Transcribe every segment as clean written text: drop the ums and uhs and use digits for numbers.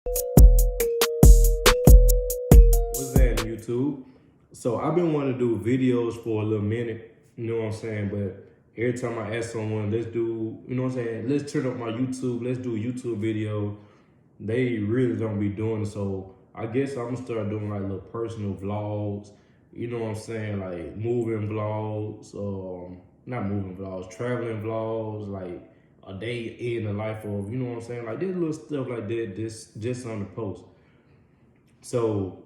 What's that, YouTube? So I've been wanting to do videos for a little minute, you know what I'm saying? But every time I ask someone, let's do, you know what I'm saying? Let's turn up my YouTube, let's do a YouTube video. They really don't be doing it. So I guess I'm gonna start doing like little personal vlogs, you know what I'm saying? Like moving vlogs, not moving vlogs, traveling vlogs, like a day in the life of, you know what I'm saying? Like this little stuff like that, this just on the post. So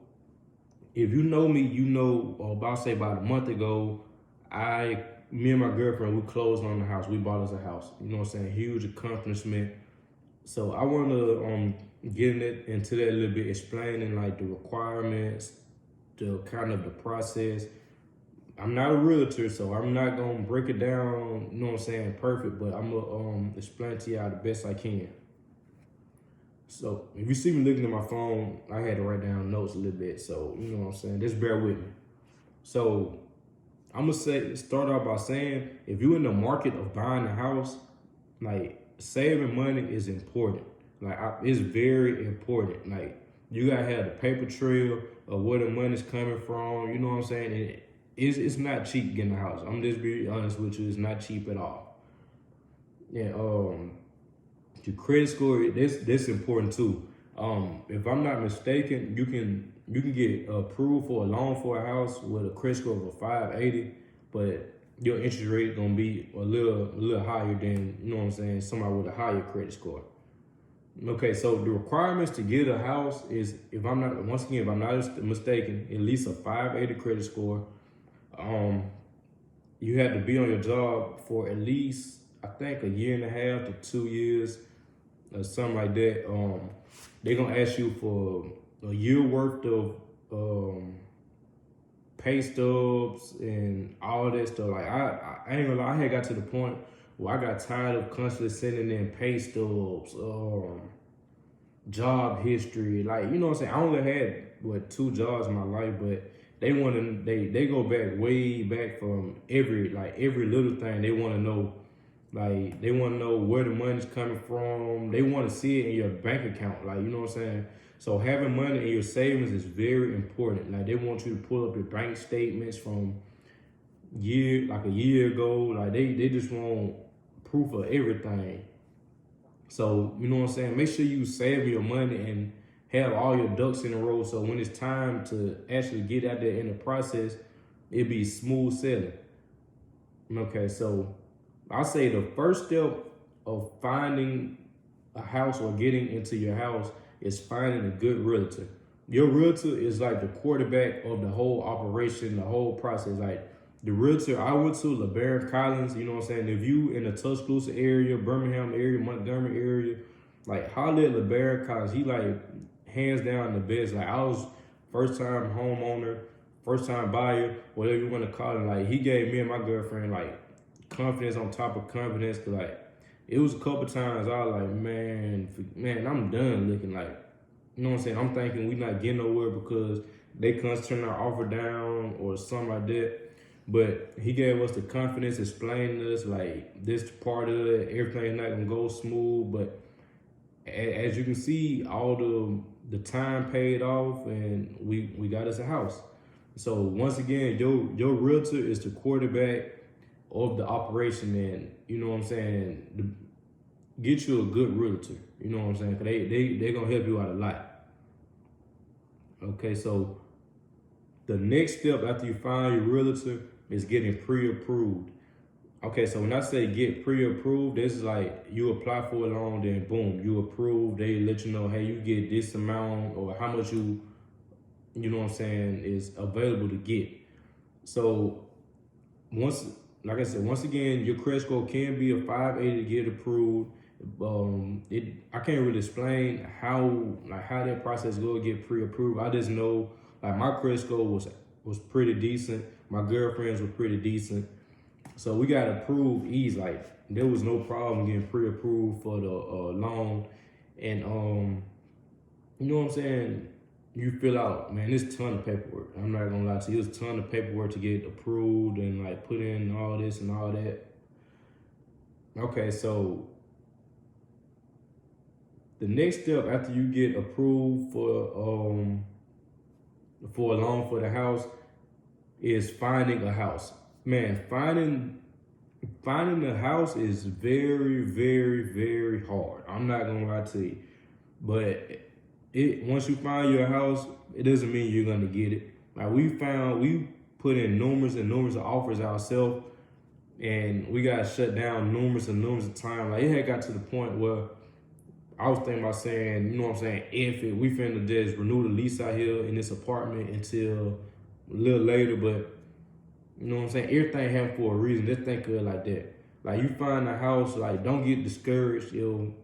if you know me, you know, about a month ago, me and my girlfriend, we closed on the house. We bought us a house. You know what I'm saying? Huge accomplishment. So I want to get into that a little bit, explaining like the requirements, the kind of the process. I'm not a realtor, so I'm not gonna break it down. You know what I'm saying? Perfect, but I'm gonna explain to y'all the best I can. So if you see me looking at my phone, I had to write down notes a little bit. So you know what I'm saying? Just bear with me. So I'm gonna start off by saying, if you're in the market of buying a house, like saving money is important. It's very important. Like you gotta have the paper trail of where the money's coming from. You know what I'm saying? It's not cheap getting a house. I'm just be honest with you. It's not cheap at all. Yeah. Your credit score, this important too. If I'm not mistaken, you can get approved for a loan for a house with a credit score of a 580, but your interest rate gonna be a little higher than, you know what I'm saying, somebody with a higher credit score. Okay, so the requirements to get a house is, if I'm not mistaken, at least a 580 credit score. Um, you have to be on your job for at least, I think, a year and a half to 2 years or something like that. They're gonna ask you for a year worth of pay stubs and all that stuff. Like I ain't gonna lie, I had got to the point where I got tired of constantly sending in pay stubs, job history. Like, you know what I'm saying? I only had two jobs in my life, but they go back way back from every little thing. They wanna know, like, they want to know where the money's coming from. They want to see it in your bank account. Like, you know what I'm saying? So having money in your savings is very important. Like, they want you to pull up your bank statements from a year ago. Like, they just want proof of everything. So, you know what I'm saying? Make sure you save your money and have all your ducks in a row. So when it's time to actually get out there in the process, it be smooth sailing. Okay, so I say the first step of finding a house or getting into your house is finding a good realtor. Your realtor is like the quarterback of the whole operation, the whole process. Like the realtor I went to, LeBaron Collins, you know what I'm saying? If you in the Tuscaloosa area, Birmingham area, Montgomery area, like holler at LeBaron Collins. He like hands down the best. Like I was first time homeowner, first time buyer, whatever you want to call it. Like he gave me and my girlfriend like confidence on top of confidence. Cause like it was a couple times I was like, man, I'm done looking. Like, you know what I'm saying? I'm thinking we not getting nowhere because they constantly turn our offer down or something like that. But he gave us the confidence, explaining to us like this part of it, everything's not gonna go smooth. But as you can see, all the time paid off, and we got us a house. So once again, your realtor is the quarterback of the operation, and you know what I'm saying. Get you a good realtor. You know what I'm saying? Cause they gonna help you out a lot. Okay, so the next step after you find your realtor is getting pre-approved. Okay, so when I say get pre-approved, this is like you apply for a loan, then boom, you approve. They let you know, hey, you get this amount or how much you know what I'm saying, is available to get. So once, like I said, once again, your credit score can be a 580 to get approved. I can't really explain how that process go to get pre-approved. I just know like my credit score was pretty decent. My girlfriend's were pretty decent. So we got approved easy. Like there was no problem getting pre-approved for the loan, and you know what I'm saying. You fill out, man. It's a ton of paperwork. I'm not gonna lie to you. It's a ton of paperwork to get approved and like put in all this and all that. Okay, so the next step after you get approved for a loan for the house is finding a house. Man, finding a house is very, very, very hard. I'm not gonna lie to you. But once you find your house, it doesn't mean you're gonna get it. Like we put in numerous and numerous of offers ourselves, and we got shut down numerous and numerous of times. Like it had got to the point where I was thinking about saying, you know what I'm saying, we finna just renew the lease out here in this apartment until a little later, but you know what I'm saying, everything happened for a reason. Just think of it like that. Like you find a house, like don't get discouraged, you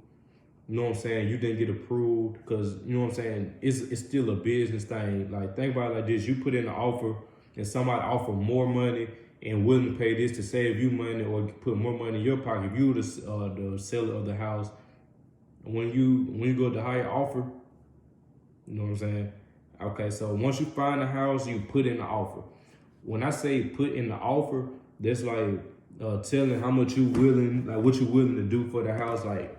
know what I'm saying, you didn't get approved, because you know what I'm saying, it's still a business thing. Like think about it like this, you put in an offer and somebody offer more money and willing to pay this to save you money or put more money in your pocket. If you were the seller of the house, when you go to higher offer, you know what I'm saying? Okay, so once you find a house, you put in the offer. When I say put in the offer, that's like telling how much you willing, like what you willing to do for the house, like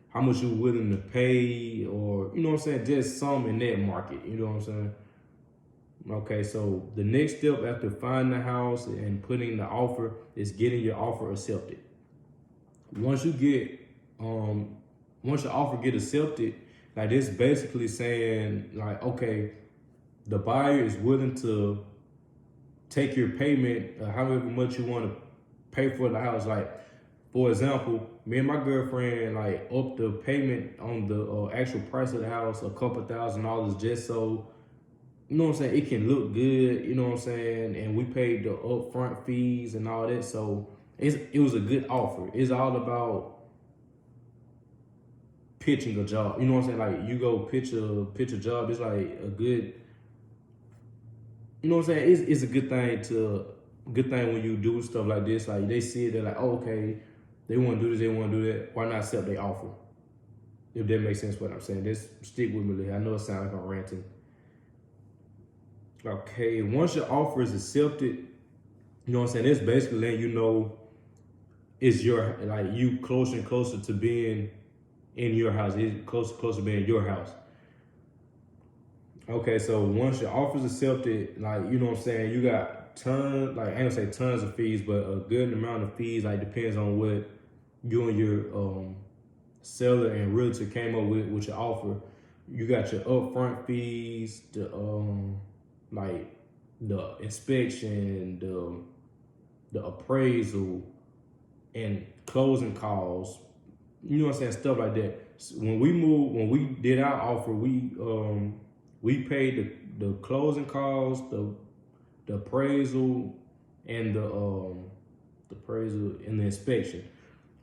how much you willing to pay, or you know what I'm saying, just some in that market, you know what I'm saying? Okay, so the next step after finding the house and putting the offer is getting your offer accepted. Once your offer get accepted, like this basically saying like, okay, the buyer is willing to take your payment, however much you want to pay for the house. Like, for example, me and my girlfriend like upped the payment on the actual price of the house a couple $1,000 just so, you know what I'm saying, it can look good, you know what I'm saying, and we paid the upfront fees and all that, so it was a good offer. It's all about pitching a job, you know what I'm saying, like you go pitch a job, it's like a good, you know what I'm saying, it's a good thing when you do stuff like this. Like they see it, they're like, oh, okay, they want to do this, they want to do that, why not accept their offer? If that makes sense what I'm saying, just stick with me. I know it sounds like I'm ranting. Okay, once your offer is accepted, you know what I'm saying, that's basically letting you know it's your, like you closer and closer to being in your house. It's closer to being your house. Okay, so once your offer is accepted, like, you know what I'm saying, you got tons, like I ain't gonna say tons of fees, but a good amount of fees, like depends on what you and your seller and realtor came up with your offer. You got your upfront fees, like the inspection, the appraisal, and closing costs. You know what I'm saying, stuff like that. So when we did our offer, we paid the closing costs, the appraisal, and the appraisal and the inspection.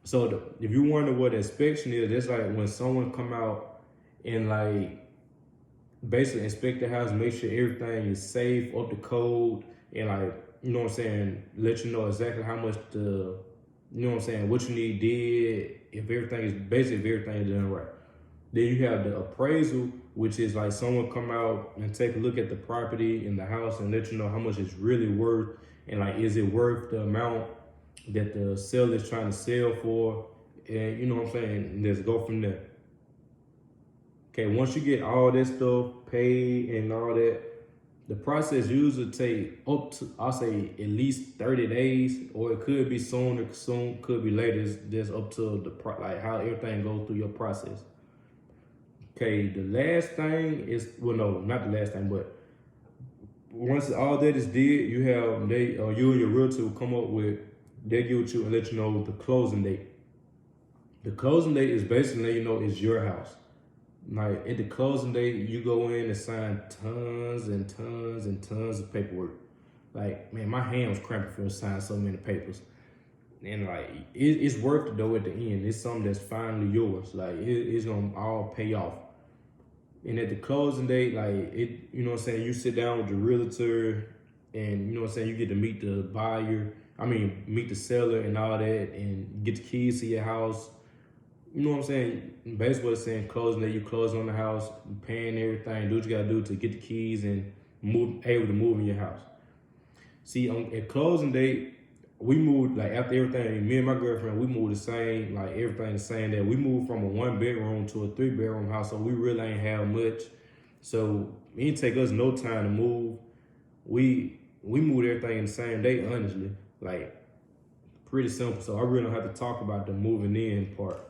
So if you wonder what the inspection is, that's like when someone come out and like basically inspect the house, make sure everything is safe, up to code, and like, you know what I'm saying, let you know exactly how much you know what I'm saying, what you need did, if everything is done right. Then you have the appraisal, which is like someone come out and take a look at the property in the house and let you know how much it's really worth, and like, is it worth the amount that the seller is trying to sell for, and you know what I'm saying, and just go from there. Okay, once you get all that stuff paid and all that, the process usually take up to, I'll say, at least 30 days, or it could be sooner, could be later. It's just up to like how everything goes through your process. Okay, the last thing is, well, no, not the last thing, but once all that is did, you have, you and your realtor will come up with, they'll give it to you and let you know the closing date. The closing date is basically letting you know it's your house. Like at the closing date, you go in and sign tons and tons and tons of paperwork. Like, man, my hand was cramping for signing so many papers. And like, it's worth it though at the end. It's something that's finally yours. Like it's gonna all pay off. And at the closing date, like you know what I'm saying, you sit down with your realtor and you know what I'm saying, you get to meet the buyer, meet the seller and all that, and get the keys to your house. You know what I'm saying? Basically what it's saying, closing day, you close on the house, paying everything, do what you gotta do to get the keys and able to move in your house. See, at closing date, we moved, like, after everything, me and my girlfriend, we moved the same, like, everything the same day. We moved from a 1 bedroom to a 3 bedroom house, so we really ain't have much. So it didn't take us no time to move. We moved everything in the same day, honestly. Like, pretty simple. So I really don't have to talk about the moving in part.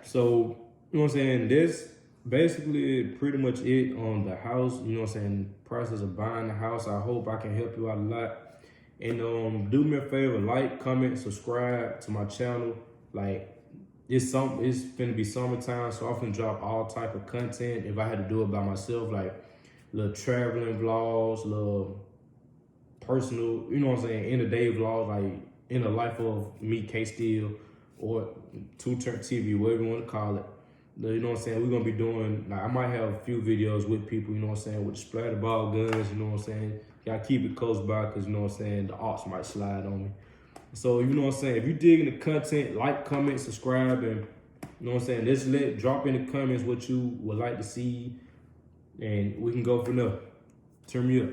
So, you know what I'm saying? This basically pretty much it on the house, you know what I'm saying? Process of buying the house. I hope I can help you out a lot. And do me a favor, like, comment, subscribe to my channel. Like, it's finna be summertime, so I'm finna drop all type of content. If I had to do it by myself, like little traveling vlogs, little personal, you know what I'm saying, end of day vlogs, like in the life of me, K Steel, or Two Turn TV, whatever you want to call it. You know what I'm saying? We're gonna be doing, like, I might have a few videos with people, you know what I'm saying, with the splatter ball guns, you know what I'm saying. Gotta keep it close by, because, you know what I'm saying, the ops might slide on me. So, you know what I'm saying, if you digging the content, like, comment, subscribe, and, you know what I'm saying, just drop in the comments what you would like to see, and we can go from there. Turn me up.